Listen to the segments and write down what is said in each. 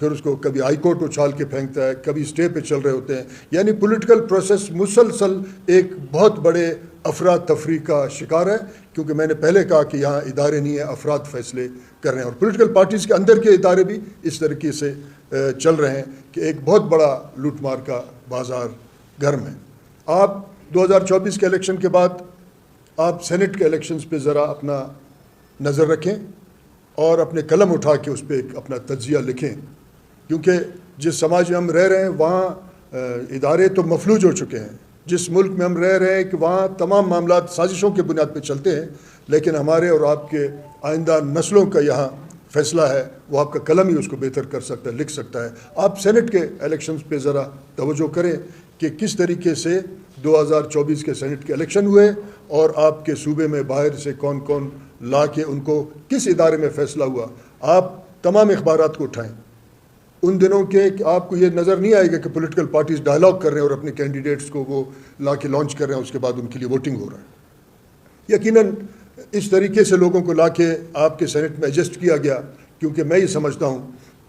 پھر اس کو کبھی ہائی کورٹ اچھال کے پھینکتا ہے، کبھی اسٹے پہ چل رہے ہوتے ہیں. یعنی پولیٹیکل پروسیس مسلسل ایک بہت بڑے افراتفری کا شکار ہے، کیونکہ میں نے پہلے کہا کہ یہاں ادارے نہیں ہیں، افراد فیصلے کر رہے ہیں. اور پولیٹیکل پارٹیز کے اندر کے ادارے بھی اس طریقے سے چل رہے ہیں کہ ایک بہت بڑا لوٹ مار کا بازار گرم ہے. آپ 2024 کے الیکشن کے بعد آپ سینٹ کے الیکشنز پہ ذرا اپنا نظر رکھیں اور اپنے قلم اٹھا کے اس پہ ایک اپنا تجزیہ لکھیں، کیونکہ جس سماج میں ہم رہ رہے ہیں وہاں ادارے تو مفلوج ہو چکے ہیں. جس ملک میں ہم رہ رہے ہیں کہ وہاں تمام معاملات سازشوں کے بنیاد پہ چلتے ہیں، لیکن ہمارے اور آپ کے آئندہ نسلوں کا یہاں فیصلہ ہے، وہ آپ کا قلم ہی اس کو بہتر کر سکتا ہے، لکھ سکتا ہے. آپ سینٹ کے الیکشنز پہ ذرا توجہ کریں کہ کس طریقے سے 2024 کے سینٹ کے الیکشن ہوئے اور آپ کے صوبے میں باہر سے کون کون لا کے ان کو کس ادارے میں فیصلہ ہوا. آپ تمام اخبارات کو اٹھائیں ان دنوں کے کہ آپ کو یہ نظر نہیں آئے گا کہ پولیٹیکل پارٹیز ڈائلاگ کر رہے ہیں اور اپنے کینڈیڈیٹس کو وہ لا کے لانچ کر رہے ہیں، اس کے بعد ان کے لیے ووٹنگ ہو رہا ہے. یقیناً اس طریقے سے لوگوں کو لا کے آپ کے سینٹ میں ایڈجسٹ کیا گیا، کیونکہ میں یہ سمجھتا ہوں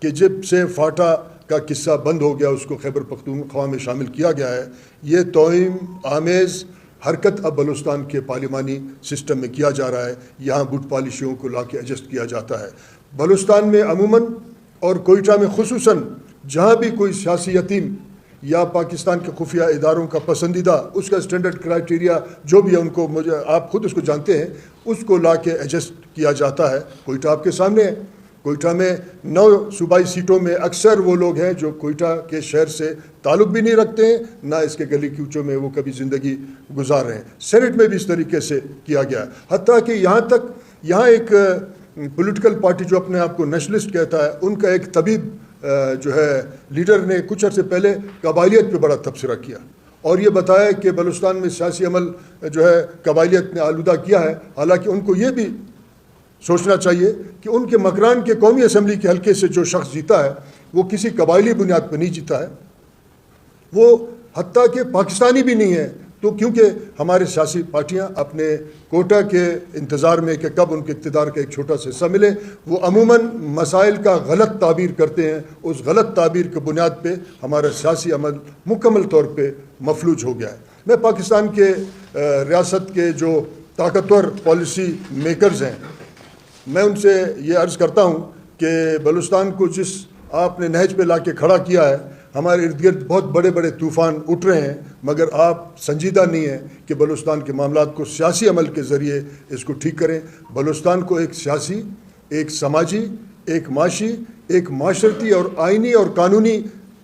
کہ جب سے فاٹا کا قصہ بند ہو گیا، اس کو خیبر پختونخوا میں شامل کیا گیا ہے، یہ توہین آمیز حرکت اب بلوچستان کے پارلیمانی سسٹم میں کیا جا رہا ہے. یہاں بت پالیشیوں کو لا کے ایڈجسٹ کیا جاتا ہے. بلوچستان میں عموماً اور کوئٹہ میں خصوصاً جہاں بھی کوئی سیاسی یتیم یا پاکستان کے خفیہ اداروں کا پسندیدہ اس کا اسٹینڈرڈ کرائٹیریا جو بھی ہے، ان کو آپ خود اس کو جانتے ہیں، اس کو لا کے ایڈجسٹ کیا جاتا ہے. کوئٹہ آپ کے سامنے ہے. کوئٹہ میں 9 صوبائی سیٹوں میں اکثر وہ لوگ ہیں جو کوئٹہ کے شہر سے تعلق بھی نہیں رکھتے ہیں، نہ اس کے گلی کوچوں میں وہ کبھی زندگی گزار رہے ہیں. سینٹ میں بھی اس طریقے سے کیا گیا ہے، حتیٰ کہ یہاں ایک پولیٹیکل پارٹی جو اپنے آپ کو نیشنلسٹ کہتا ہے، ان کا ایک طبیب جو ہے لیڈر نے کچھ عرصے پہلے قبائلیت پہ بڑا تبصرہ کیا اور یہ بتایا کہ بلوچستان میں سیاسی عمل جو ہے قبائلیت نے آلودہ کیا ہے. حالانکہ ان کو یہ بھی سوچنا چاہیے کہ ان کے مکران کے قومی اسمبلی کے حلقے سے جو شخص جیتا ہے وہ کسی قبائلی بنیاد پر نہیں جیتا ہے، وہ حتیٰ کہ پاکستانی بھی نہیں ہے. تو کیونکہ ہمارے سیاسی پارٹیاں اپنے کوٹہ کے انتظار میں کہ کب ان کے اقتدار کا ایک چھوٹا سا حصہ ملے، وہ عموماً مسائل کا غلط تعبیر کرتے ہیں. اس غلط تعبیر کی بنیاد پہ ہمارا سیاسی عمل مکمل طور پہ مفلوج ہو گیا ہے. میں پاکستان کے ریاست کے جو طاقتور پالیسی میکرز ہیں، میں ان سے یہ عرض کرتا ہوں کہ بلوچستان کو جس آپ نے نہج پہ لا کے کھڑا کیا ہے، ہمارے ارد گرد بہت بڑے بڑے طوفان اٹھ رہے ہیں، مگر آپ سنجیدہ نہیں ہیں کہ بلوچستان کے معاملات کو سیاسی عمل کے ذریعے اس کو ٹھیک کریں. بلوچستان کو ایک سیاسی، ایک سماجی، ایک معاشی، ایک معاشرتی اور آئینی اور قانونی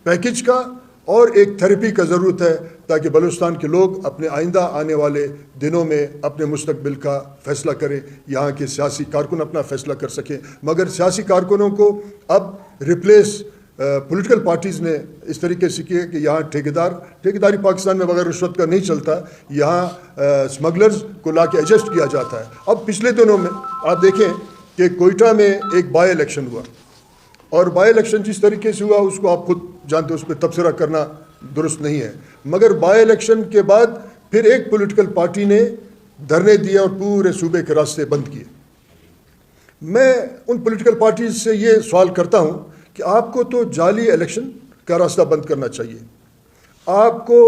پیکج کا اور ایک تھیریپی کا ضرورت ہے، تاکہ بلوچستان کے لوگ اپنے آئندہ آنے والے دنوں میں اپنے مستقبل کا فیصلہ کریں. یہاں کے سیاسی کارکن اپنا فیصلہ کر سکیں، مگر سیاسی کارکنوں کو اب ریپلیس پولیٹیکل پارٹیز نے اس طریقے سے کیا کہ یہاں ٹھیکیداری پاکستان میں بغیر رشوت کا نہیں چلتا، یہاں اسمگلرز کو لا کے ایڈجسٹ کیا جاتا ہے. اب پچھلے دنوں میں آپ دیکھیں کہ کوئٹہ میں ایک بائی الیکشن ہوا، اور بائی الیکشن جس طریقے سے ہوا اس کو آپ خود جانتے، اس پہ تبصرہ کرنا درست نہیں ہے. مگر بائی الیکشن کے بعد پھر ایک پولیٹیکل پارٹی نے دھرنے دیے اور پورے صوبے کے راستے بند کیے. میں ان پولیٹیکل پارٹیز سے یہ سوال کرتا ہوں کہ آپ کو تو جعلی الیکشن کا راستہ بند کرنا چاہیے، آپ کو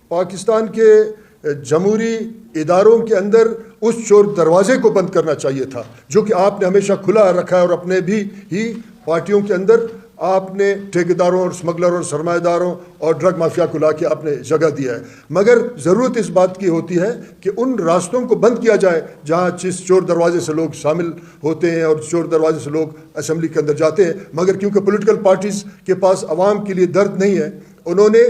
پاکستان کے جمہوری اداروں کے اندر اس چور دروازے کو بند کرنا چاہیے تھا جو کہ آپ نے ہمیشہ کھلا رکھا ہے، اور اپنے بھی ہی پارٹیوں کے اندر آپ نے ٹھیکیداروں اور اسمگلروں اور سرمایہ داروں اور ڈرگ مافیا کو لا کے آپ نے جگہ دیا ہے. مگر ضرورت اس بات کی ہوتی ہے کہ ان راستوں کو بند کیا جائے جہاں جس چور دروازے سے لوگ شامل ہوتے ہیں اور چور دروازے سے لوگ اسمبلی کے اندر جاتے ہیں. مگر کیونکہ پولیٹیکل پارٹیز کے پاس عوام کے لیے درد نہیں ہے، انہوں نے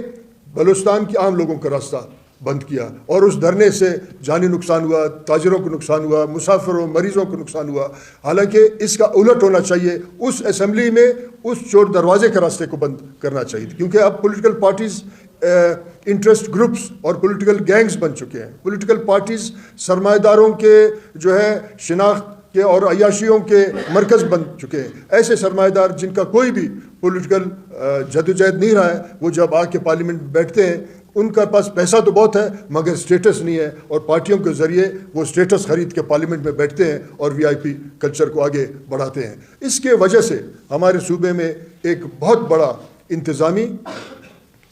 بلوچستان کے عام لوگوں کا راستہ بند کیا، اور اس دھرنے سے جانی نقصان ہوا، تاجروں کو نقصان ہوا، مسافروں مریضوں کو نقصان ہوا. حالانکہ اس کا الٹ ہونا چاہیے، اس اسمبلی میں اس چور دروازے کے راستے کو بند کرنا چاہیے، کیونکہ اب پولیٹیکل پارٹیز انٹرسٹ گروپس اور پولیٹیکل گینگز بن چکے ہیں. پولیٹیکل پارٹیز سرمایہ داروں کے جو ہے شناخت کے اور عیاشیوں کے مرکز بن چکے ہیں. ایسے سرمایہ دار جن کا کوئی بھی پولیٹیکل جدوجہد نہیں رہا ہے، وہ جب آ کے پارلیمنٹ بیٹھتے ہیں ان کا پاس پیسہ تو بہت ہے مگر اسٹیٹس نہیں ہے، اور پارٹیوں کے ذریعے وہ اسٹیٹس خرید کے پارلیمنٹ میں بیٹھتے ہیں اور وی آئی پی کلچر کو آگے بڑھاتے ہیں۔ اس کے وجہ سے ہمارے صوبے میں ایک بہت بڑا انتظامی،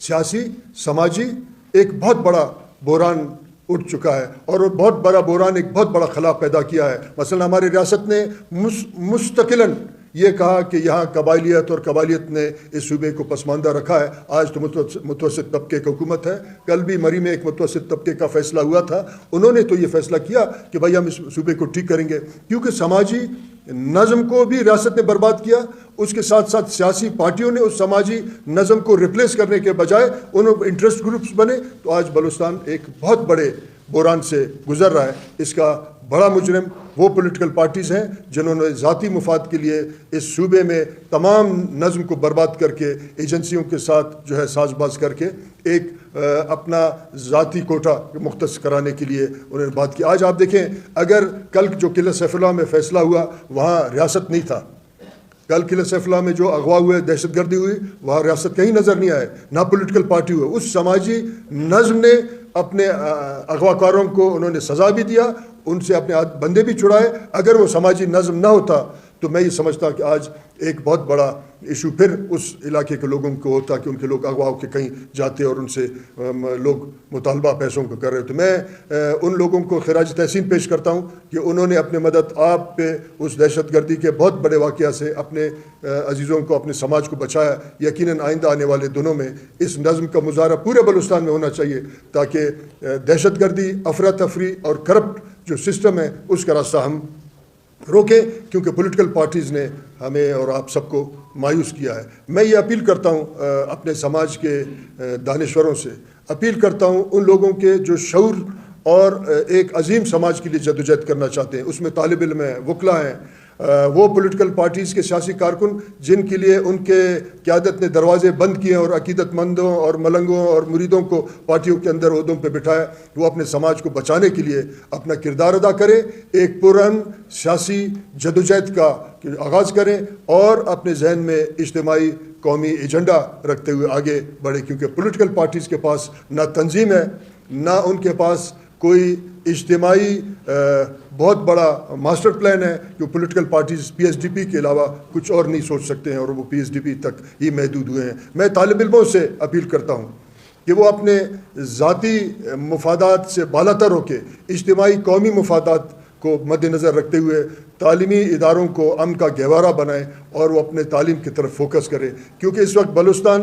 سیاسی، سماجی ایک بہت بڑا بحران اٹھ چکا ہے، اور بہت بڑا بحران ایک بہت بڑا خلا پیدا کیا ہے۔ مثلا ہماری ریاست نے مستقلاً یہ کہا کہ یہاں قبائلیت اور قبائلیت نے اس صوبے کو پسماندہ رکھا ہے۔ آج تو متوسط طبقے کی حکومت ہے، کل بھی مری میں ایک متوسط طبقے کا فیصلہ ہوا تھا، انہوں نے تو یہ فیصلہ کیا کہ بھائی ہم اس صوبے کو ٹھیک کریں گے، کیونکہ سماجی نظم کو بھی ریاست نے برباد کیا، اس کے ساتھ ساتھ سیاسی پارٹیوں نے اس سماجی نظم کو ریپلیس کرنے کے بجائے انہوں انٹرسٹ گروپس بنے، تو آج بلوچستان ایک بہت بڑے بحران سے گزر رہا ہے۔ اس کا بڑا مجرم وہ پولیٹیکل پارٹیز ہیں جنہوں نے ذاتی مفاد کے لیے اس صوبے میں تمام نظم کو برباد کر کے ایجنسیوں کے ساتھ جو ہے ساز باز کر کے ایک اپنا ذاتی کوٹا مختص کرانے کے لیے انہوں نے بات کی۔ آج آپ دیکھیں، اگر کل جو قلعہ سیف اللہ میں فیصلہ ہوا وہاں ریاست نہیں تھا، کل قلعہ سیف اللہ میں جو اغوا ہوئے، دہشت گردی ہوئی، وہاں ریاست کہیں نظر نہیں آئے، نہ پولیٹیکل پارٹی ہوئے۔ اس سماجی نظم نے اپنے اغوا کاروں کو انہوں نے سزا بھی دیا، ان سے اپنے بندے بھی چھڑائے۔ اگر وہ سماجی نظم نہ ہوتا تو میں یہ سمجھتا کہ آج ایک بہت بڑا ایشو پھر اس علاقے کے لوگوں کو ہوتا کہ ان کے لوگ اغوا ہو کے کہیں جاتے اور ان سے لوگ مطالبہ پیسوں کو کر رہے تو میں ان لوگوں کو خراج تحسین پیش کرتا ہوں کہ انہوں نے اپنے مدد آپ پہ اس دہشت گردی کے بہت بڑے واقعہ سے اپنے عزیزوں کو، اپنے سماج کو بچایا۔ یقیناً آئندہ آنے والے دنوں میں اس نظم کا مظاہرہ پورے بلوچستان میں ہونا چاہیے تاکہ دہشت گردی، افراتفری اور کرپٹ جو سسٹم ہے اس کا راستہ ہم روکیں، کیونکہ پولیٹیکل پارٹیز نے ہمیں اور آپ سب کو مایوس کیا ہے۔ میں یہ اپیل کرتا ہوں اپنے سماج کے دانشوروں سے، اپیل کرتا ہوں ان لوگوں کے جو شعور اور ایک عظیم سماج کے لیے جدوجہد کرنا چاہتے ہیں، اس میں طالب علم ہیں، وکلا ہیں، وہ پولیٹیکل پارٹیز کے سیاسی کارکن جن کے لیے ان کے قیادت نے دروازے بند کیے اور عقیدت مندوں اور ملنگوں اور مریدوں کو پارٹیوں کے اندر عہدوں پہ بٹھایا، وہ اپنے سماج کو بچانے کے لیے اپنا کردار ادا کریں، ایک پرامن سیاسی جدوجہد کا آغاز کریں اور اپنے ذہن میں اجتماعی قومی ایجنڈا رکھتے ہوئے آگے بڑھیں، کیونکہ پولیٹیکل پارٹیز کے پاس نہ تنظیم ہے، نہ ان کے پاس کوئی اجتماعی بہت بڑا ماسٹر پلان ہے کہ political parties P S D P کے علاوہ کچھ اور نہیں سوچ سکتے ہیں اور وہ پی ایس ڈی پی تک ہی محدود ہوئے ہیں۔ میں طالب علموں سے اپیل کرتا ہوں کہ وہ اپنے ذاتی مفادات سے بالاتر ہو کے اجتماعی قومی مفادات کو مد نظر رکھتے ہوئے تعلیمی اداروں کو امن کا گہوارہ بنائیں اور وہ اپنے تعلیم کی طرف فوکس کریں، کیونکہ اس وقت بلوچستان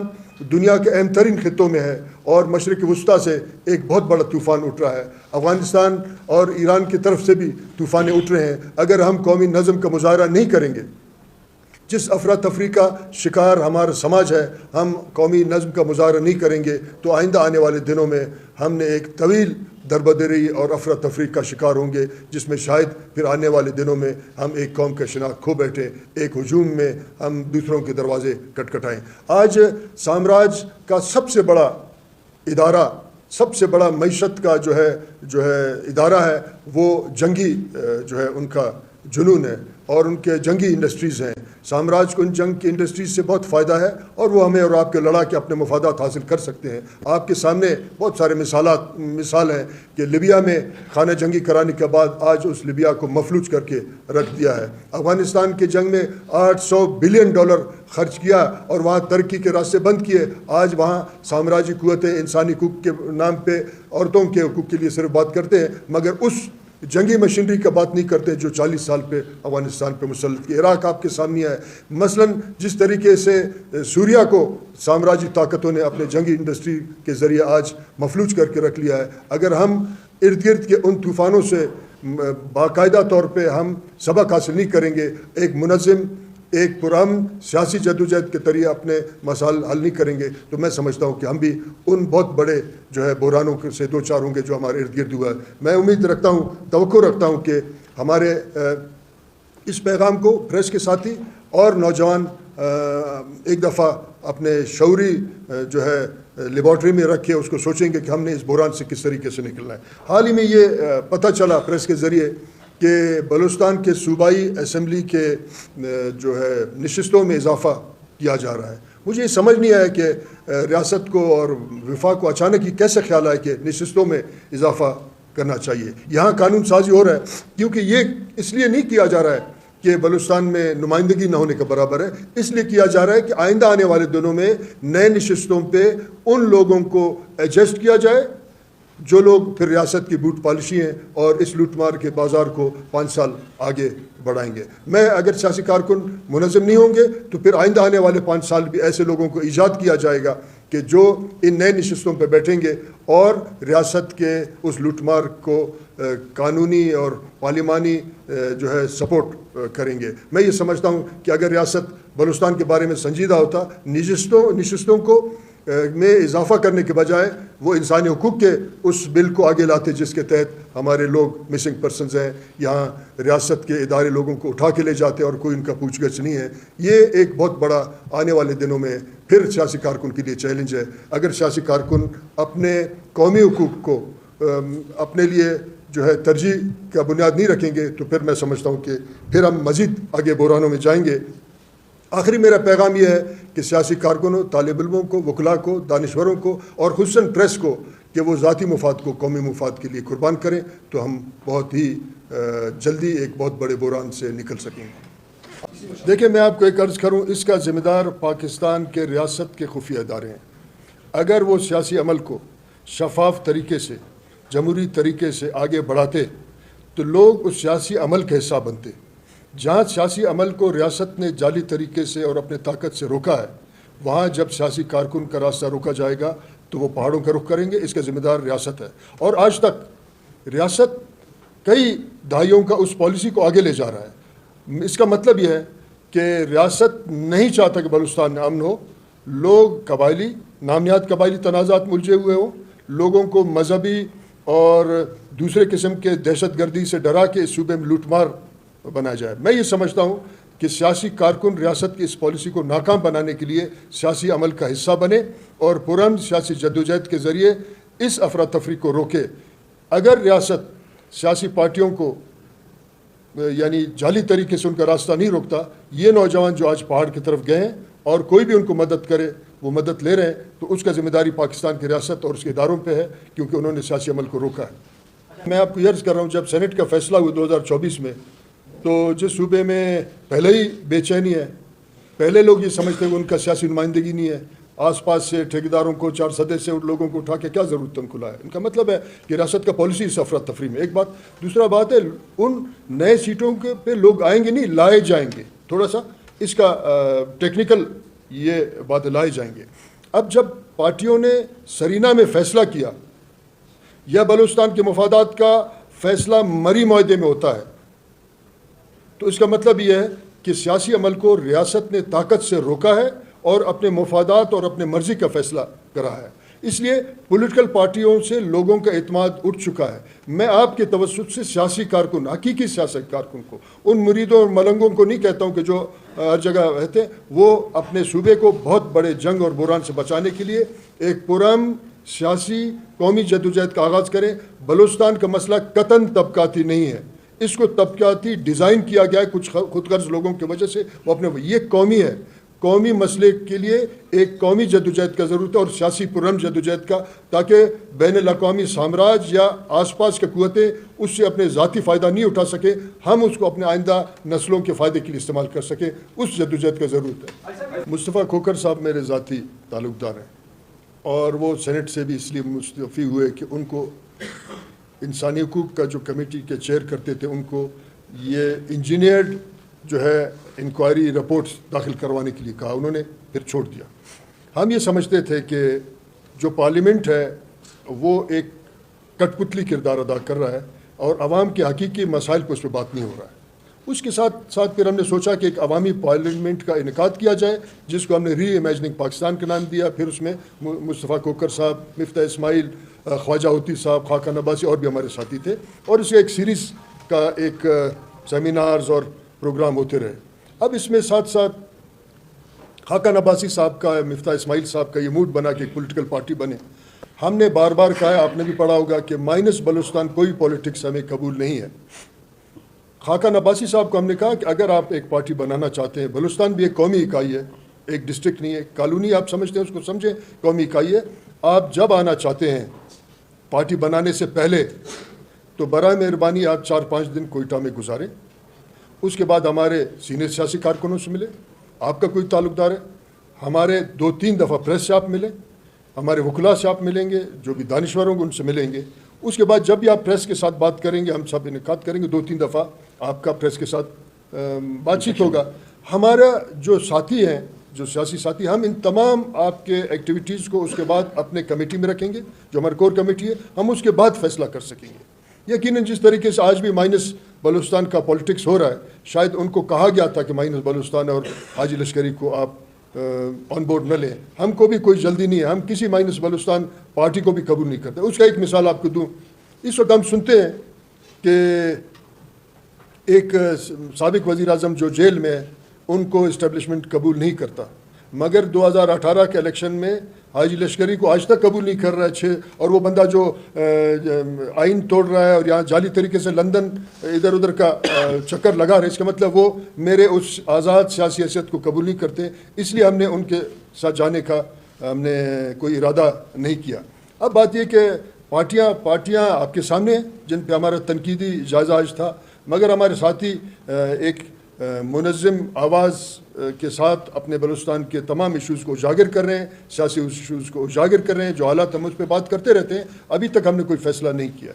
دنیا کے اہم ترین خطوں میں ہے اور مشرق وسطیٰ سے ایک بہت بڑا طوفان اٹھ رہا ہے، افغانستان اور ایران کی طرف سے بھی طوفانیں اٹھ رہے ہیں۔ اگر ہم قومی نظم کا مظاہرہ نہیں کریں گے، جس افراتفری کا شکار ہمارا سماج ہے، ہم قومی نظم کا مظاہرہ نہیں کریں گے تو آئندہ آنے والے دنوں میں ہم نے ایک طویل دربدری اور افراتفری کا شکار ہوں گے، جس میں شاید پھر آنے والے دنوں میں ہم ایک قوم کا شناخت کھو بیٹھیں، ایک ہجوم میں ہم دوسروں کے دروازے کٹکھٹائیں۔ آج سامراج کا سب سے بڑا ادارہ، سب سے بڑا معیشت کا جو ہے ادارہ ہے، وہ جنگی جو ہے ان کا جنون ہے اور ان کے جنگی انڈسٹریز ہیں۔ سامراج کو ان جنگ کی انڈسٹریز سے بہت فائدہ ہے اور وہ ہمیں اور آپ کے لڑا کے اپنے مفادات حاصل کر سکتے ہیں۔ آپ کے سامنے بہت سارے مثال ہیں کہ لیبیا میں خانہ جنگی کرانے کے بعد آج اس لیبیا کو مفلوج کر کے رکھ دیا ہے۔ افغانستان کے جنگ میں $800 بلین خرچ کیا اور وہاں ترقی کے راستے بند کیے۔ آج وہاں سامراجی قوتیں انسانی حقوق کے نام پہ عورتوں کے حقوق کے لیے صرف بات کرتے ہیں، مگر اس جنگی مشینری کا بات نہیں کرتے جو 40 سال پہ افغانستان پہ مسلط کی۔ عراق آپ کے سامنے ہے، مثلاً جس طریقے سے سوریا کو سامراجی طاقتوں نے اپنے جنگی انڈسٹری کے ذریعے آج مفلوج کر کے رکھ لیا ہے۔ اگر ہم ارد گرد کے ان طوفانوں سے باقاعدہ طور پہ ہم سبق حاصل نہیں کریں گے، ایک منظم، ایک پرامن سیاسی جدوجہد کے ذریعے اپنے مسائل حل نہیں کریں گے، تو میں سمجھتا ہوں کہ ہم بھی ان بہت بڑے جو ہے بحرانوں سے دو چار ہوں گے جو ہمارے ارد گرد ہوا ہے۔ میں امید رکھتا ہوں، توقع رکھتا ہوں کہ ہمارے اس پیغام کو پریس کے ساتھی اور نوجوان ایک دفعہ اپنے شعوری جو ہے لیبارٹری میں رکھ کے اس کو سوچیں گے کہ ہم نے اس بحران سے کس طریقے سے نکلنا ہے۔ حال ہی میں یہ پتہ چلا پریس کے ذریعے کہ بلوچستان کے صوبائی اسمبلی کے جو ہے نشستوں میں اضافہ کیا جا رہا ہے۔ مجھے یہ سمجھ نہیں آیا کہ ریاست کو اور وفاق کو اچانک ہی کیسے خیال آیا کہ نشستوں میں اضافہ کرنا چاہیے. یہاں قانون سازی ہو رہا ہے کیونکہ یہ اس لیے نہیں کیا جا رہا ہے کہ بلوچستان میں نمائندگی نہ ہونے کا برابر ہے, اس لیے کیا جا رہا ہے کہ آئندہ آنے والے دنوں میں نئے نشستوں پہ ان لوگوں کو ایڈجسٹ کیا جائے جو لوگ پھر ریاست کی بوٹ پالشی ہیں اور اس لوٹ مار کے بازار کو 5 سال آگے بڑھائیں گے. میں اگر سیاسی کارکن منظم نہیں ہوں گے تو پھر آئندہ آنے والے 5 سال بھی ایسے لوگوں کو ایجاد کیا جائے گا کہ جو ان نئے نشستوں پہ بیٹھیں گے اور ریاست کے اس لوٹ مار کو قانونی اور پارلیمانی جو ہے سپورٹ کریں گے. میں یہ سمجھتا ہوں کہ اگر ریاست بلوچستان کے بارے میں سنجیدہ ہوتا, نشستوں کو میں اضافہ کرنے کے بجائے وہ انسانی حقوق کے اس بل کو آگے لاتے جس کے تحت ہمارے لوگ مسنگ پرسنز ہیں, یہاں ریاست کے ادارے لوگوں کو اٹھا کے لے جاتے اور کوئی ان کا پوچھ گچھ نہیں ہے. یہ ایک بہت بڑا آنے والے دنوں میں پھر سیاسی کارکن کے لیے چیلنج ہے. اگر سیاسی کارکن اپنے قومی حقوق کو اپنے لیے جو ہے ترجیح کا بنیاد نہیں رکھیں گے تو پھر میں سمجھتا ہوں کہ پھر ہم مزید آگے بحرانوں میں جائیں گے. آخری میرا پیغام یہ ہے کہ سیاسی کارکنوں, طالب علموں کو, وکلاء کو, دانشوروں کو اور خصوصاً پریس کو کہ وہ ذاتی مفاد کو قومی مفاد کے لیے قربان کریں تو ہم بہت ہی جلدی ایک بہت بڑے بحران سے نکل سکیں گے. دیکھیں, میں آپ کو ایک عرض کروں, اس کا ذمہ دار پاکستان کے ریاست کے خفیہ ادارے ہیں. اگر وہ سیاسی عمل کو شفاف طریقے سے, جمہوری طریقے سے آگے بڑھاتے تو لوگ اس سیاسی عمل کا حصہ بنتے. جہاں سیاسی عمل کو ریاست نے جعلی طریقے سے اور اپنے طاقت سے روکا ہے, وہاں جب سیاسی کارکن کا راستہ روکا جائے گا تو وہ پہاڑوں کا رخ کریں گے. اس کا ذمہ دار ریاست ہے اور آج تک ریاست کئی دہائیوں کا اس پالیسی کو آگے لے جا رہا ہے. اس کا مطلب یہ ہے کہ ریاست نہیں چاہتا کہ بلوچستان میں امن ہو, لوگ قبائلی نامیات قبائلی تنازعات میں الجھے ہوئے ہوں, لوگوں کو مذہبی اور دوسرے قسم کے دہشت گردی سے ڈرا کے اس صوبے میں لوٹ مار بنایا جائے. میں یہ سمجھتا ہوں کہ سیاسی کارکن ریاست کی اس پالیسی کو ناکام بنانے کے لیے سیاسی عمل کا حصہ بنے اور پرامن سیاسی جدوجہد کے ذریعے اس افراتفری کو روکے. اگر ریاست سیاسی پارٹیوں کو یعنی جعلی طریقے سے ان کا راستہ نہیں روکتا, یہ نوجوان جو آج پہاڑ کی طرف گئے ہیں اور کوئی بھی ان کو مدد کرے وہ مدد لے رہے ہیں, تو اس کا ذمہ داری پاکستان کی ریاست اور اس کے اداروں پہ ہے کیونکہ انہوں نے سیاسی عمل کو روکا ہے. میں آپ کو یہ عرض کر رہا ہوں, جب سینٹ کا فیصلہ ہوا 2024 میں تو جس صوبے میں پہلے ہی بے چینی ہے, پہلے لوگ یہ سمجھتے ہیں کہ ان کا سیاسی نمائندگی نہیں ہے, آس پاس سے ٹھیکیداروں کو 4 سدے سے لوگوں کو اٹھا کے کیا ضرورت ان کو لایا. ان کا مطلب ہے کہ ریاست کا پالیسی اس افراتفری میں. ایک بات. دوسرا بات ہے ان نئے سیٹوں کے پہ لوگ آئیں گے نہیں, لائے جائیں گے. تھوڑا سا اس کا ٹیکنیکل یہ بات لائے جائیں گے. اب جب پارٹیوں نے سرینا میں فیصلہ کیا یا بلوچستان کے مفادات کا فیصلہ مری معاہدے میں ہوتا ہے تو اس کا مطلب یہ ہے کہ سیاسی عمل کو ریاست نے طاقت سے روکا ہے اور اپنے مفادات اور اپنے مرضی کا فیصلہ کرا ہے. اس لیے پولیٹیکل پارٹیوں سے لوگوں کا اعتماد اٹھ چکا ہے. میں آپ کے توسط سے سیاسی کارکن, حقیقی سیاسی کارکن کو, ان مریدوں اور ملنگوں کو نہیں کہتا ہوں کہ جو ہر جگہ رہتے ہیں, وہ اپنے صوبے کو بہت بڑے جنگ اور بحران سے بچانے کے لیے ایک پرامن سیاسی قومی جدوجہد کا آغاز کریں. بلوچستان کا مسئلہ قطعاً طبقاتی نہیں ہے, اس کو طبقاتی ڈیزائن کیا گیا ہے کچھ خود غرض لوگوں کی وجہ سے. وہ اپنے یہ قومی ہے, قومی مسئلے کے لیے ایک قومی جدوجہد کا ضرورت ہے اور سیاسی پرامن جدوجہد کا, تاکہ بین الاقوامی سامراج یا آس پاس کے قوتیں اس سے اپنے ذاتی فائدہ نہیں اٹھا سکے, ہم اس کو اپنے آئندہ نسلوں کے فائدے کے لیے استعمال کر سکیں. اس جدوجہد کا ضرورت ہے. مصطفیٰ کھوکھر صاحب میرے ذاتی تعلق دار ہیں اور وہ سینٹ سے بھی اس لیے مستعفی ہوئے کہ ان کو انسانی حقوق کا جو کمیٹی کے چیئر کرتے تھے ان کو یہ انجینئرڈ جو ہے انکوائری رپورٹس داخل کروانے کے لیے کہا, انہوں نے پھر چھوڑ دیا. ہم یہ سمجھتے تھے کہ جو پارلیمنٹ ہے وہ ایک کٹ پتلی کردار ادا کر رہا ہے اور عوام کے حقیقی مسائل کو اس پہ بات نہیں ہو رہا ہے. اس کے ساتھ ساتھ پھر ہم نے سوچا کہ ایک عوامی پارلیمنٹ کا انعقاد کیا جائے جس کو ہم نے ری امیجننگ پاکستان کا نام دیا. پھر اس میں مصطفیٰ کھوکھر صاحب, مفتاح اسماعیل, خواجہ ہوتی صاحب, خاقان عباسی اور بھی ہمارے ساتھی تھے اور اس ایک سیریز کا ایک سیمینارز اور پروگرام ہوتے رہے. اب اس میں ساتھ ساتھ خاقان عباسی صاحب کا, مفتاح اسماعیل صاحب کا یہ موڈ بنا کہ ایک پولیٹیکل پارٹی بنے. ہم نے بار بار کہا ہے, آپ نے بھی پڑھا ہوگا کہ مائنس بلوچستان کوئی پولیٹکس ہمیں قبول نہیں ہے. خاقان عباسی صاحب کو ہم نے کہا کہ اگر آپ ایک پارٹی بنانا چاہتے ہیں, بلوچستان بھی ایک قومی اکائی ہے, ایک ڈسٹرکٹ نہیں ہے. کالونی آپ سمجھتے ہیں اس کو سمجھیں, قومی اکائی ہے. آپ جب آنا چاہتے ہیں پارٹی بنانے سے پہلے تو برائے مہربانی آپ 4-5 دن کوئٹہ میں گزاریں. اس کے بعد ہمارے سینئر سیاسی کارکنوں سے ملیں, آپ کا کوئی تعلق دار ہے, ہمارے 2-3 دفعہ پریس سے آپ ملیں, ہمارے وکلاء سے آپ ملیں گے, جو بھی دانشور ہوں گے ان سے ملیں گے. اس کے بعد جب بھی آپ پریس کے ساتھ بات کریں گے, ہم سب انعقاد کریں گے, 2-3 دفعہ آپ کا پریس کے ساتھ بات چیت ہوگا. ہمارا جو ساتھی ہیں, جو سیاسی ساتھی, ہم ان تمام آپ کے ایکٹیویٹیز کو اس کے بعد اپنے کمیٹی میں رکھیں گے, جو ہماری کور کمیٹی ہے. ہم اس کے بعد فیصلہ کر سکیں گے. یقیناً جس طریقے سے آج بھی مائنس بلوچستان کا پولیٹکس ہو رہا ہے, شاید ان کو کہا گیا تھا کہ مائنس بلوچستان اور حاجی لشکری کو آپ آن بورڈ نہ لیں. ہم کو بھی کوئی جلدی نہیں ہے, ہم کسی مائنس بلوچستان پارٹی کو بھی قبول نہیں کرتے. اس کا ایک مثال آپ کو دوں. اس وقت ہم سنتے ہیں کہ ایک سابق وزیر اعظم جو جیل میں, ان کو اسٹیبلشمنٹ قبول نہیں کرتا, مگر 2018 کے الیکشن میں حاجی لشکری کو آج تک قبول نہیں کر رہا ہے. اور وہ بندہ جو آئین توڑ رہا ہے اور یہاں جعلی طریقے سے لندن ادھر ادھر کا چکر لگا رہا ہے, اس کا مطلب وہ میرے اس آزاد سیاسی حیثیت کو قبول نہیں کرتے. اس لیے ہم نے ان کے ساتھ جانے کا ہم نے کوئی ارادہ نہیں کیا. اب بات یہ کہ پارٹیاں آپ کے سامنے ہیں جن پہ ہمارا تنقیدی جائزہ آج تھا, مگر ہمارے ساتھی ایک منظم آواز کے ساتھ اپنے بلوچستان کے تمام ایشوز کو اجاگر کر رہے ہیں, سیاسی ایشوز کو اجاگر کر رہے ہیں. جو حالات ہم اس پہ بات کرتے رہتے ہیں, ابھی تک ہم نے کوئی فیصلہ نہیں کیا.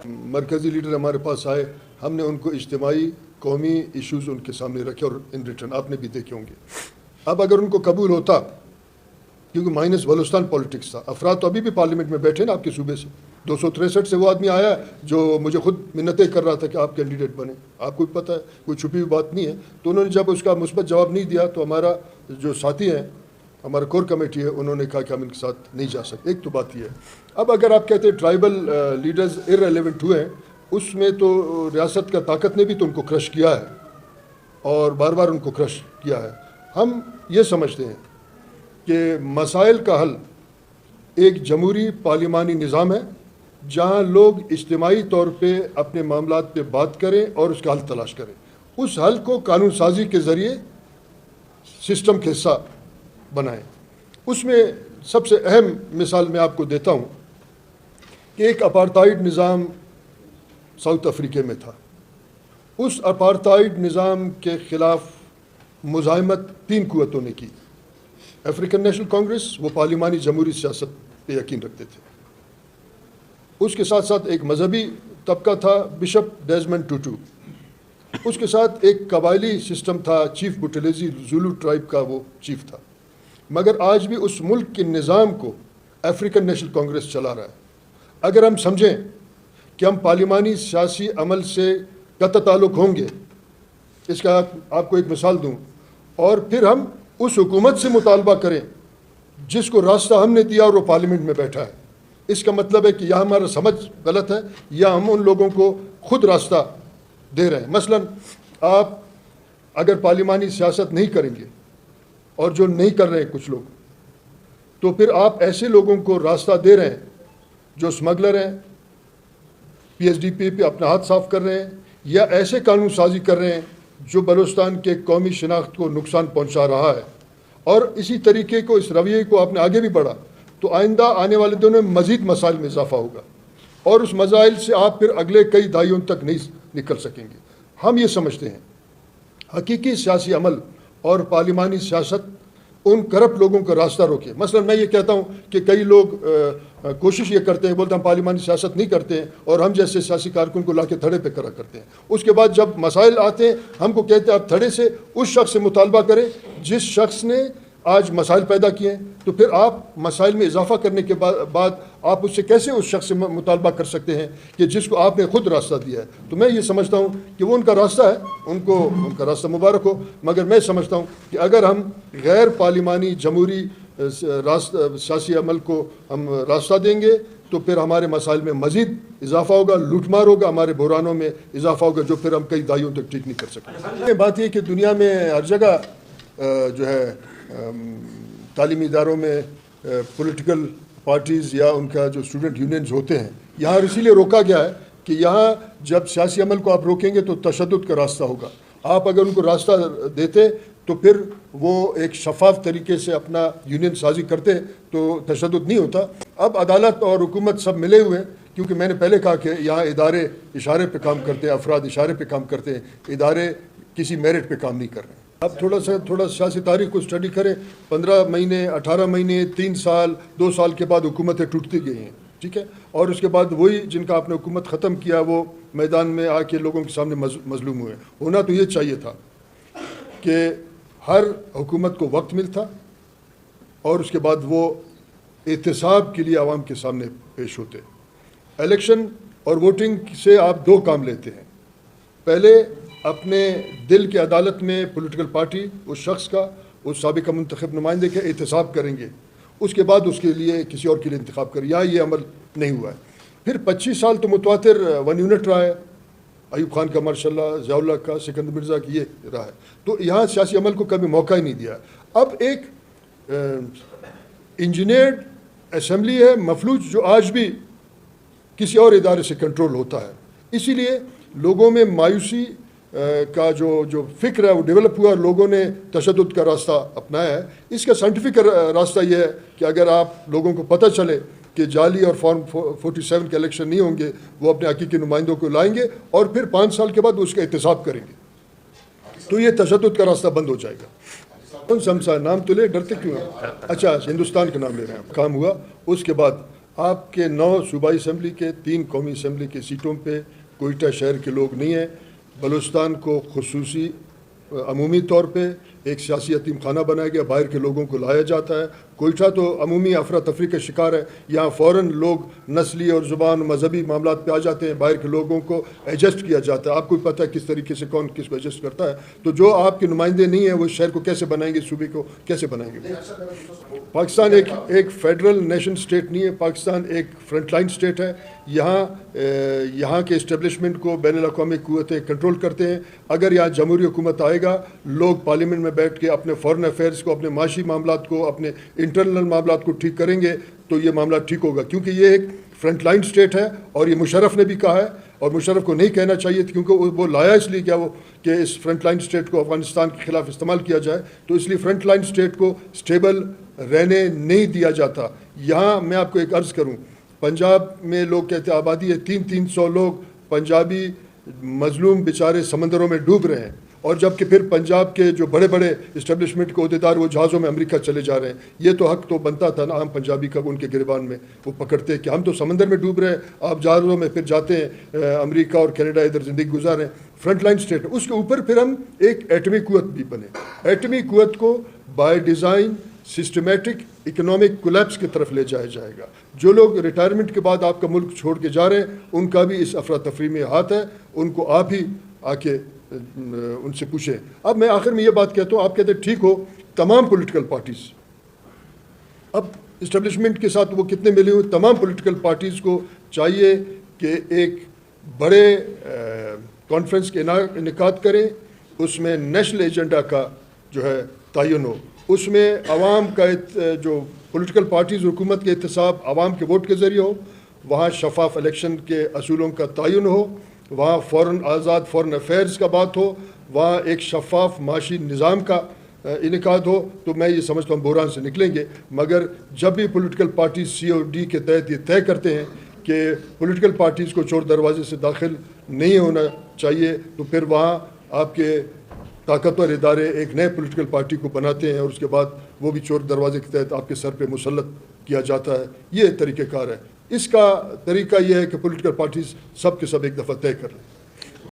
مرکزی لیڈر ہمارے پاس آئے, ہم نے ان کو اجتماعی قومی ایشوز ان کے سامنے رکھے اور ان ریٹرن آپ نے بھی دیکھے ہوں گے. اب اگر ان کو قبول ہوتا, کیونکہ مائنس بلوچستان پولیٹکس تھا, افراد تو ابھی بھی پارلیمنٹ میں بیٹھے نا آپ کے صوبے سے, 263 سے وہ آدمی آیا جو مجھے خود منتیں کر رہا تھا کہ آپ کینڈیڈیٹ بنے. آپ کو بھی پتہ ہے, کوئی چھپی ہوئی بات نہیں ہے. تو انہوں نے جب اس کا مثبت جواب نہیں دیا تو ہمارا جو ساتھی ہیں, ہمارا کور کمیٹی ہے, انہوں نے کہا کہ ہم ان کے ساتھ نہیں جا سکتے. ایک تو بات یہ ہے. اب اگر آپ کہتے ہیں ٹرائبل لیڈرز ارریلیونٹ ہوئے ہیں, اس میں تو ریاست کا طاقت نے بھی تو ان کو کرش کیا ہے اور بار بار ان کو کرش کیا ہے. ہم یہ سمجھتے ہیں کہ مسائل کا حل ایک جمہوری پارلیمانی نظام ہے, جہاں لوگ اجتماعی طور پہ اپنے معاملات پہ بات کریں اور اس کا حل تلاش کریں. اس حل کو قانون سازی کے ذریعے سسٹم کا حصہ بنائیں. اس میں سب سے اہم مثال میں آپ کو دیتا ہوں کہ ایک اپارٹائڈ نظام ساؤتھ افریقہ میں تھا. اس اپارٹائڈ نظام کے خلاف مزاحمت 3 قوتوں نے کی. افریقن نیشنل کانگریس, وہ پارلیمانی جمہوری سیاست پہ یقین رکھتے تھے. اس کے ساتھ ساتھ ایک مذہبی طبقہ تھا, بشپ ڈیزمنڈ ٹوٹو. اس کے ساتھ ایک قبائلی سسٹم تھا, چیف بوٹلیزی زولو ٹرائب کا وہ چیف تھا. مگر آج بھی اس ملک کے نظام کو افریقن نیشنل کانگریس چلا رہا ہے. اگر ہم سمجھیں کہ ہم پارلیمانی سیاسی عمل سے قطع تعلق ہوں گے, اس کا آپ کو ایک مثال دوں, اور پھر ہم اس حکومت سے مطالبہ کریں جس کو راستہ ہم نے دیا اور وہ پارلیمنٹ میں بیٹھا ہے, اس کا مطلب ہے کہ یا ہمارا سمجھ غلط ہے یا ہم ان لوگوں کو خود راستہ دے رہے ہیں. مثلا آپ اگر پارلیمانی سیاست نہیں کریں گے, اور جو نہیں کر رہے کچھ لوگ, تو پھر آپ ایسے لوگوں کو راستہ دے رہے ہیں جو اسمگلر ہیں, پی ایس ڈی پی پہ اپنا ہاتھ صاف کر رہے ہیں, یا ایسے قانون سازی کر رہے ہیں جو بلوچستان کے قومی شناخت کو نقصان پہنچا رہا ہے. اور اسی طریقے کو, اس رویے کو آپ نے آگے بھی بڑھا تو آئندہ آنے والے دنوں میں مزید مسائل میں اضافہ ہوگا, اور اس مسائل سے آپ پھر اگلے کئی دہائیوں تک نہیں نکل سکیں گے. ہم یہ سمجھتے ہیں حقیقی سیاسی عمل اور پارلیمانی سیاست ان کرپٹ لوگوں کا راستہ روکے. مثلا میں یہ کہتا ہوں کہ کئی لوگ کوشش یہ کرتے ہیں, بولتے ہیں ہم پارلیمانی سیاست نہیں کرتے ہیں, اور ہم جیسے سیاسی کارکن کو لا کے تھڑے پہ کھڑا کرتے ہیں. اس کے بعد جب مسائل آتے ہیں ہم کو کہتے ہیں آپ تھڑے سے اس شخص سے مطالبہ کریں جس شخص نے آج مسائل پیدا کیے ہیں. تو پھر آپ مسائل میں اضافہ کرنے کے بعد آپ اس سے کیسے اس شخص سے مطالبہ کر سکتے ہیں کہ جس کو آپ نے خود راستہ دیا ہے. تو میں یہ سمجھتا ہوں کہ وہ ان کا راستہ ہے, ان کا راستہ مبارک ہو, مگر میں سمجھتا ہوں کہ اگر ہم غیر پارلیمانی جمہوری سیاسی عمل کو ہم راستہ دیں گے تو پھر ہمارے مسائل میں مزید اضافہ ہوگا, لوٹ مار ہوگا, ہمارے بحرانوں میں اضافہ ہوگا, جو پھر ہم کئی دہائیوں تک ٹھیک نہیں کر سکتے. بات یہ کہ دنیا میں ہر جگہ جو ہے تعلیمی اداروں میں پولیٹیکل پارٹیز یا ان کا جو اسٹوڈنٹ یونینز ہوتے ہیں, یہاں اسی لیے روکا گیا ہے کہ یہاں جب سیاسی عمل کو آپ روکیں گے تو تشدد کا راستہ ہوگا. آپ اگر ان کو راستہ دیتے تو پھر وہ ایک شفاف طریقے سے اپنا یونین سازی کرتے تو تشدد نہیں ہوتا. اب عدالت اور حکومت سب ملے ہوئے ہیں، کیونکہ میں نے پہلے کہا کہ یہاں ادارے اشارے پہ کام کرتے ہیں، افراد اشارے پہ کام کرتے ہیں، ادارے کسی میرٹ پہ کام نہیں کر رہے ہیں. اب تھوڑا سیاسی تاریخ کو اسٹڈی کریں. 15 مہینے، 18 مہینے، 3 سال، 2 سال کے بعد حکومتیں ٹوٹتی گئی ہیں، ٹھیک ہے. اور اس کے بعد وہی جن کا آپ نے حکومت ختم کیا وہ میدان میں آ کے لوگوں کے سامنے مظلوم ہوئے. ہونا تو یہ چاہیے تھا کہ ہر حکومت کو وقت ملتا اور اس کے بعد وہ احتساب کے لیے عوام کے سامنے پیش ہوتے. الیکشن اور ووٹنگ سے آپ 2 کام لیتے ہیں. پہلے اپنے دل کی عدالت میں پولیٹیکل پارٹی اس شخص کا، اس سابقہ منتخب نمائندے کے احتساب کریں گے، اس کے بعد اس کے لیے کسی اور کے لیے انتخاب کریں. یہاں یہ عمل نہیں ہوا ہے. پھر 25 سال تو متواتر 1 یونٹ رہا ہے. ایوب خان کا ماشاء اللہ، ضیاء اللہ کا، سکندر مرزا کی یہ رہا ہے. تو یہاں سیاسی عمل کو کبھی موقع ہی نہیں دیا. اب ایک انجینئرڈ اسمبلی ہے مفلوج، جو آج بھی کسی اور ادارے سے کنٹرول ہوتا ہے. اسی لیے لوگوں میں مایوسی کا جو فکر ہے وہ ڈیولپ ہوا اور لوگوں نے تشدد کا راستہ اپنایا ہے. اس کا سائنٹیفک راستہ یہ ہے کہ اگر آپ لوگوں کو پتہ چلے کہ جعلی اور فارم 47 کے الیکشن نہیں ہوں گے، وہ اپنے حقیقی نمائندوں کو لائیں گے اور پھر 5 سال کے بعد اس کا احتساب کریں گے، تو یہ تشدد کا راستہ بند ہو جائے گا. کون سمسا نام تو لے، ڈرتے کیوں ہیں؟ اچھا ہندوستان کا نام لے رہے ہیں. کام ہوا. اس کے بعد آپ کے 9 صوبائی اسمبلی کے، 3 قومی اسمبلی کے سیٹوں پہ کوئٹہ شہر کے لوگ نہیں ہیں. بلوچستان کو خصوصی عمومی طور پہ ایک سیاسی یتیم خانہ بنایا گیا، باہر کے لوگوں کو لایا جاتا ہے. کوئٹہ تو عمومی افراتفری کا شکار ہے. یہاں فوراً لوگ نسلی اور زبان مذہبی معاملات پہ آ جاتے ہیں، باہر کے لوگوں کو ایڈجسٹ کیا جاتا ہے. آپ کو پتہ ہے کس طریقے سے کون کس کو ایڈجسٹ کرتا ہے. تو جو آپ کے نمائندے نہیں ہیں وہ شہر کو کیسے بنائیں گے، صوبے کو کیسے بنائیں گے؟ پاکستان ایک فیڈرل نیشن اسٹیٹ نہیں ہے. پاکستان ایک فرنٹ لائن اسٹیٹ ہے. یہاں کے اسٹیبلشمنٹ کو بین الاقوامی قوتیں کنٹرول کرتے ہیں. اگر یہاں جمہوری حکومت آئے گا، لوگ پارلیمنٹ میں بیٹھ کے اپنے فارن افیئرس کو، اپنے معاشی معاملات کو، اپنے انٹرنل معاملات کو ٹھیک کریں گے تو یہ معاملہ ٹھیک ہوگا. کیونکہ یہ ایک فرنٹ لائن اسٹیٹ ہے اور یہ مشرف نے بھی کہا ہے، اور مشرف کو نہیں کہنا چاہیے کیونکہ وہ لایا اس لیے کیا وہ کہ اس فرنٹ لائن اسٹیٹ کو افغانستان کے خلاف استعمال کیا جائے. تو اس لیے فرنٹ لائن اسٹیٹ کو اسٹیبل رہنے نہیں دیا جاتا. یہاں میں آپ کو ایک عرض کروں، پنجاب میں لوگ کہتے ہیں آبادی ہے 300 لوگ پنجابی مظلوم بیچارے سمندروں میں ڈوب رہے ہیں، اور جب کہ پھر پنجاب کے جو بڑے بڑے اسٹیبلشمنٹ کے عہدیدار وہ جہازوں میں امریکہ چلے جا رہے ہیں. یہ تو حق تو بنتا تھا نا عام پنجابی کا، ان کے گریبان میں وہ پکڑتے کہ ہم تو سمندر میں ڈوب رہے ہیں، آپ جہازوں میں پھر جاتے ہیں امریکہ اور کینیڈا ادھر زندگی گزار رہے ہیں. Front line state. اس کے اوپر پھر ہم ایک ایٹمی قوت بھی بنے. ایٹمی قوت کو by design systematic economic collapse کی طرف لے جایا جائے گا. جو لوگ ریٹائرمنٹ کے بعد آپ کا ملک چھوڑ کے جا رہے ہیں ان کا بھی اس افراتفری میں ہاتھ ہے. ان کو آپ ہی آ کے ان سے پوچھیں. اب میں آخر میں یہ بات کہتا ہوں، آپ کہتے ہیں ٹھیک ہو تمام پولیٹیکل پارٹیز، اب اسٹیبلشمنٹ کے ساتھ وہ کتنے ملے ہوئے، تمام پولیٹیکل پارٹیز کو چاہیے کہ ایک بڑے کانفرنس کے انعقاد کریں. اس میں نیشنل ایجنڈا کا جو ہے تعین ہو. اس میں عوام کا جو پولیٹیکل پارٹیز حکومت کے احتساب عوام کے ووٹ کے ذریعے ہو. وہاں شفاف الیکشن کے اصولوں کا تعین ہو. وہاں آزاد فورن افیئرز کا بات ہو. وہاں ایک شفاف معاشی نظام کا انعقاد ہو. تو میں یہ سمجھتا ہوں بحران سے نکلیں گے. مگر جب بھی پولیٹیکل پارٹیز COD کے تحت یہ طے کرتے ہیں کہ پولیٹیکل پارٹیز کو چور دروازے سے داخل نہیں ہونا چاہیے، تو پھر وہاں آپ کے طاقتور ادارے ایک نئے پولیٹیکل پارٹی کو بناتے ہیں اور اس کے بعد وہ بھی چور دروازے کے تحت آپ کے سر پہ مسلط کیا جاتا ہے. یہ طریقہ کار ہے. اس کا طریقہ یہ ہے کہ پولیٹیکل پارٹیز سب کے سب ایک دفعہ طے کر لیں.